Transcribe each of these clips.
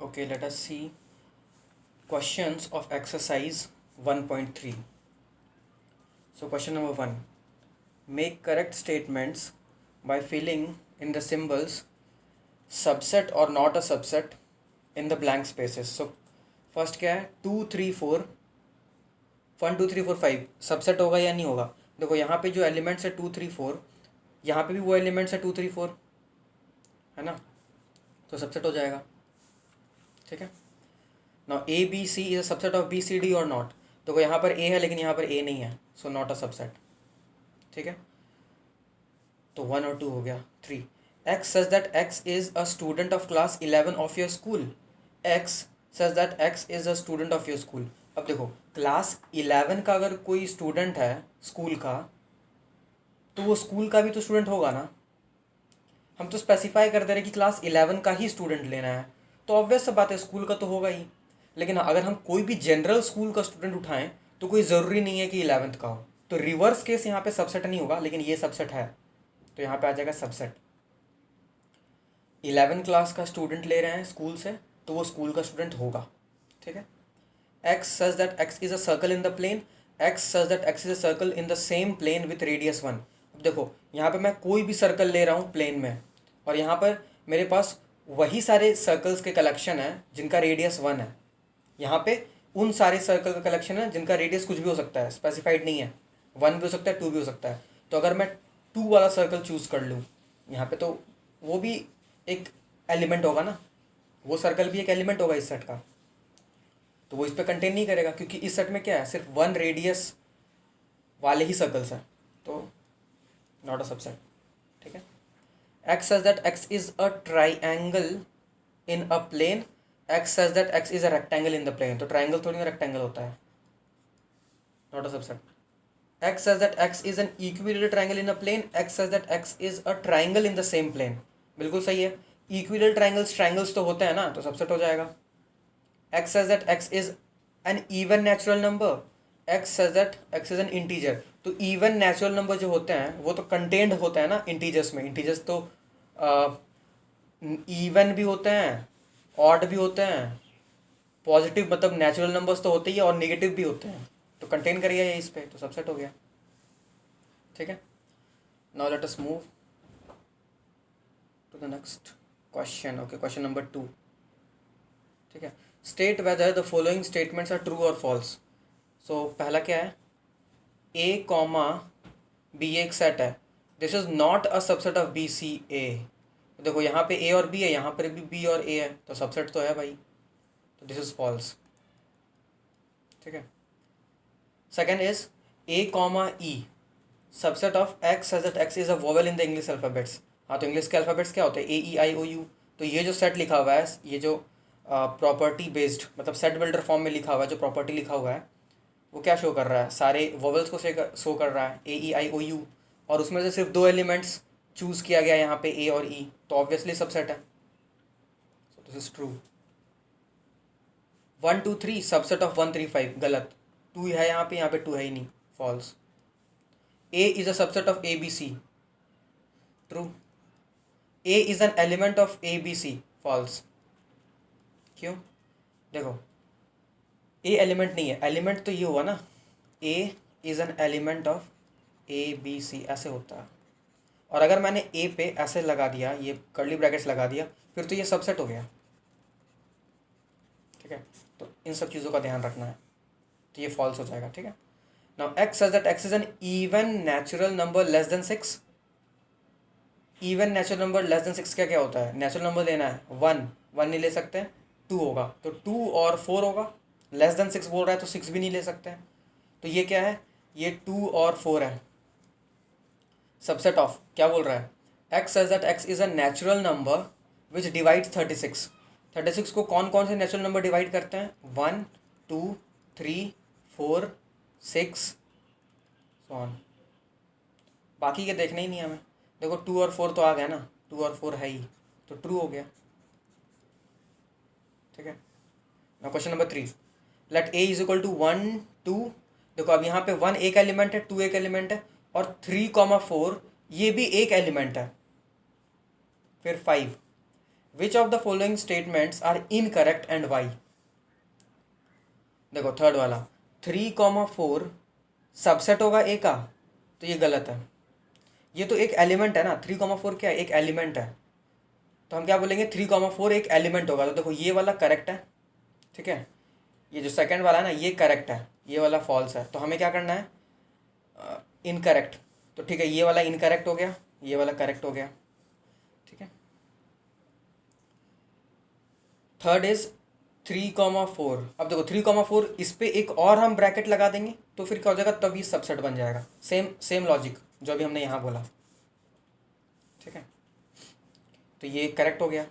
Okay, let us see questions of exercise 1.3. So question number 1. Make correct statements by filling in the symbols subset or not a subset in the blank spaces. So first क्या है 2 3 4 1 2 3 4 5 subset होगा या नहीं होगा. देखो यहाँ पे जो एलिमेंट्स है 2 3 4, यहाँ पे भी वो एलिमेंट्स है 2 3 4, है ना, तो सबसेट हो जाएगा. ठीक है. Now A B C is a subset of B C D और नॉट. देखो यहाँ पर ए है लेकिन यहाँ पर ए नहीं है, सो नॉट अ सबसेट. ठीक है, तो 1 और 2 हो गया. 3. X such that x is a student of class 11 of your school. X such that x is a student of your school. अब देखो क्लास 11 का अगर कोई स्टूडेंट है स्कूल का, तो वो स्कूल का भी तो स्टूडेंट होगा ना. हम तो स्पेसिफाई कर दे रहे कि क्लास 11 का ही स्टूडेंट लेना है, तो ऑब्वियस सा बात है स्कूल का तो होगा ही. लेकिन अगर हम कोई भी जनरल स्कूल का स्टूडेंट उठाएं तो कोई ज़रूरी नहीं है कि 11th का हो. तो रिवर्स केस यहाँ पे सबसेट नहीं होगा, लेकिन ये सबसेट है, तो यहाँ पे आ जाएगा सबसेट. 11 क्लास का स्टूडेंट ले रहे हैं स्कूल से, तो वो स्कूल का स्टूडेंट होगा. ठीक है. X such that x is a circle in the plane. X such that x is a circle in the same plane with radius 1. अब देखो यहाँ पे मैं कोई भी सर्कल ले रहा हूँ प्लेन में, और यहाँ पर मेरे पास वही सारे सर्कल्स के कलेक्शन है जिनका रेडियस 1 है. यहाँ पे उन सारे सर्कल का कलेक्शन है जिनका रेडियस कुछ भी हो सकता है, स्पेसिफाइड नहीं है. 1 भी हो सकता है, 2 भी हो सकता है. तो अगर मैं 2 वाला सर्कल चूज़ कर लूँ यहाँ पे, तो वो भी एक एलिमेंट होगा ना, वो सर्कल भी एक एलिमेंट होगा इस सेट का. तो वो इस पर कंटेन नहीं करेगा क्योंकि इस सेट में क्या है, सिर्फ 1 रेडियस वाले ही सर्कल्स हैं, तो नॉट अ सबसेट. ठीक है. X such that x is a triangle in a plane. X such that x is a rectangle in the plane. तो ट्राइंगल थोड़ी ना रेक्टेंगल होता है, not a subset. X such that x is an equilateral triangle in a plane. X such that x is a triangle in the same plane. बिल्कुल सही है. Equilateral triangles तो होते हैं ना, तो सबसेट हो जाएगा. X such that x is N even natural number. X such that x is N integer. तो इवन नेचुरल नंबर जो होते हैं वो तो कंटेन्ड होते हैं ना इंटीजर्स में. इंटीजर्स तो इवन भी होते हैं, ऑड भी होते हैं, पॉजिटिव मतलब नेचुरल नंबर्स तो होते ही है, और नेगेटिव भी होते हैं, तो कंटेन करिए ये इस पे, तो सबसेट हो गया. ठीक है. Now let us move to the next question. Okay, question number 2. ठीक है. State whether the following statements are true और फॉल्स. सो पहला क्या है, ए कॉमा बी एक सेट है. This is not a subset of B C A. देखो यहाँ पे ए और बी है, यहाँ पर भी बी और ए है, तो सबसेट तो है भाई, तो दिस इज फॉल्स. ठीक है. Second is A comma E subset of x such that x is a vowel in the English alphabets. हाँ, तो इंग्लिश के अल्फ़ाबेट्स क्या होते हैं, ए ई आई ओ यू. तो ये जो सेट लिखा हुआ है, ये जो प्रॉपर्टी बेस्ड मतलब सेट बिल्डर फॉर्म में लिखा हुआ है, जो प्रॉपर्टी लिखा हुआ है वो क्या शो कर रहा है, सारे वोवेल्स को शो कर रहा है, ए ई आई ओ यू. और उसमें से सिर्फ 2 एलिमेंट्स चूज़ किया गया यहाँ पे, ए और ई, तो ऑब्वियसली सबसेट है. So this is true. 1 2 3 subset of 1 3 5 गलत. 2 है यहाँ पे 2 है ही नहीं, false. A is a subset of ABC. True. A is an element of ABC. False. क्यों? देखो A एलिमेंट नहीं है, एलिमेंट तो ये हुआ ना, A is an element of ABC, ऐसे होता है. और अगर मैंने A पे ऐसे लगा दिया, ये कर्ली ब्रैकेट्स लगा दिया, फिर तो ये सबसेट हो गया. ठीक है. तो इन सब चीज़ों का ध्यान रखना है, तो ये फॉल्स हो जाएगा. ठीक है. Now x such that x is N even natural number less than 6. Even natural number less than 6 क्या क्या होता है, नेचुरल नंबर लेना है, 1 नहीं ले सकते हैं, 2 होगा, तो 2 और 4 होगा. लेस देन 6 बोल रहा है तो 6 भी नहीं ले सकते हैं, तो ये क्या है, ये 2 और 4 है. सबसेट ऑफ क्या बोल रहा है, x such that x is a natural number which divides 36. 36 को कौन कौन से नेचुरल नंबर डिवाइड करते हैं, 1 2 3 4 6 सो ऑन. बाकी के देखने ही नहीं हमें. देखो 2 और 4 तो आ गया ना, 2 और 4 है ही, तो ट्रू हो गया. ठीक है. Now question number 3. Let A is equal to 1 2. देखो अब यहाँ पे 1 एक एलिमेंट है, 2 एक एलिमेंट है, और 3 4 ये भी एक एलिमेंट है. फिर 5. Which of the following statements are incorrect and why. देखो थर्ड वाला 3,4 सबसेट होगा ए का, तो ये गलत है। ये तो एक एलिमेंट है ना, 3,4 क्या है, एक एलिमेंट है। तो हम क्या बोलेंगे, 3,4 एक एलिमेंट होगा। तो देखो ये वाला करेक्ट है, ठीक है। ये जो सेकंड वाला है ना, ये करेक्ट है, ये वाला फॉल्स है। तो हमें क्या करना है, इनकरेक्ट। तो ठीक है, ये वाला इनकरेक्ट हो गया, ये वाला करेक्ट हो गया, ठीक है। Third is 3,4। अब देखो 3,4 इस पे एक और हम ब्रैकेट लगा देंगे तो फिर क्या हो जाएगा, तभी सबसेट बन जाएगा। सेम सेम लॉजिक जो अभी हमने यहाँ बोला, ठीक है। तो ये करेक्ट हो गया।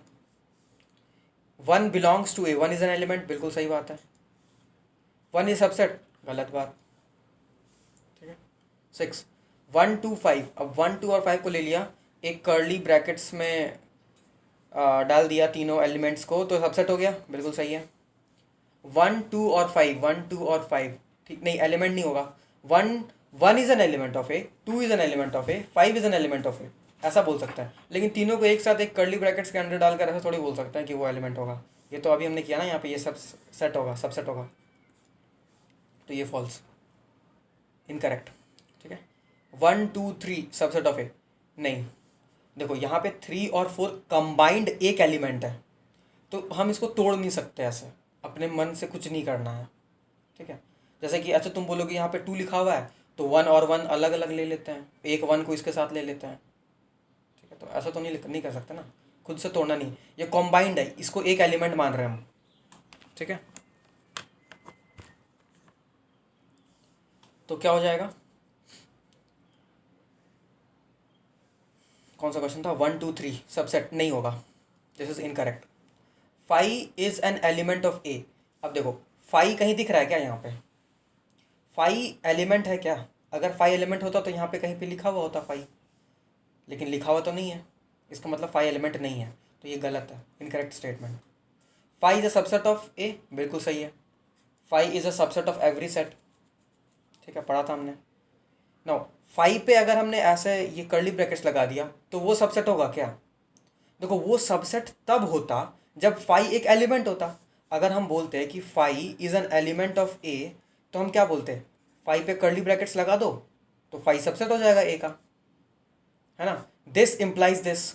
1 belongs to A, 1 is an element, बिल्कुल सही बात है। 1 इज सबसेट, गलत बात, ठीक है। 6 1 2 5, अब 1 2 और 5 को ले लिया, एक कर्ली ब्रैकेट्स में डाल दिया तीनों एलिमेंट्स को, तो सबसेट हो गया, बिल्कुल सही है। 1 2 और 5, 1 2 और 5, ठीक नहीं, एलिमेंट नहीं होगा। 1 is an element of A, 2 is an element of A, 5 is an element of A, ऐसा बोल सकता है। लेकिन तीनों को एक साथ एक कर्ली ब्रैकेट्स के अंदर डालकर ऐसा थोड़ी बोल सकते हैं कि वो एलिमेंट होगा। ये तो अभी हमने किया ना यहाँ पे, ये सब सेट होगा, सबसेट होगा, तो ये फॉल्स, इनकरेक्ट, ठीक है। 1 2 3 सबसेट ऑफ ए, नहीं। देखो यहाँ पे 3 और 4 कंबाइंड एक एलिमेंट है, तो हम इसको तोड़ नहीं सकते ऐसे, अपने मन से कुछ नहीं करना है, ठीक है। जैसे कि अच्छा तुम बोलोगे यहाँ पे 2 लिखा हुआ है, तो 1 और 1 अलग अलग ले लेते हैं, एक 1 को इसके साथ ले लेते हैं, ठीक है। तो ऐसा तो नहीं कर सकते ना, खुद से तोड़ना नहीं, ये कॉम्बाइंड है, इसको एक एलिमेंट मान रहे हैं हम, ठीक है। तो क्या हो जाएगा, कौन सा क्वेश्चन था, 1 2 3 सबसेट नहीं होगा, this is incorrect. 5 is an element of A. अब देखो 5 कहीं दिख रहा है क्या, यहाँ पे 5 एलिमेंट है क्या, अगर 5 एलिमेंट होता तो यहाँ पे कहीं पे लिखा हुआ होता 5, लेकिन लिखा हुआ तो नहीं है, इसका मतलब 5 एलिमेंट नहीं है, तो ये गलत है, incorrect statement. 5 is a subset of A, बिल्कुल सही है। 5 is a subset of every set, ठीक है, पढ़ा था हमने। नो 5 पे अगर हमने ऐसे ये कर्ली ब्रैकेट्स लगा दिया तो वो सबसेट होगा क्या, देखो वो सबसेट तब होता जब 5 एक एलिमेंट होता। अगर हम बोलते हैं कि 5 इज एन एलिमेंट ऑफ ए, तो हम क्या बोलते हैं, 5 पे कर्ली ब्रैकेट्स लगा दो तो 5 सबसेट हो जाएगा ए का, है ना। दिस इम्प्लाइज दिस,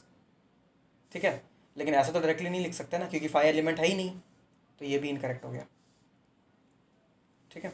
ठीक है। लेकिन ऐसा तो डायरेक्टली नहीं लिख सकते ना, क्योंकि 5 एलिमेंट है ही नहीं, तो ये भी इनकरेक्ट हो गया, ठीक है।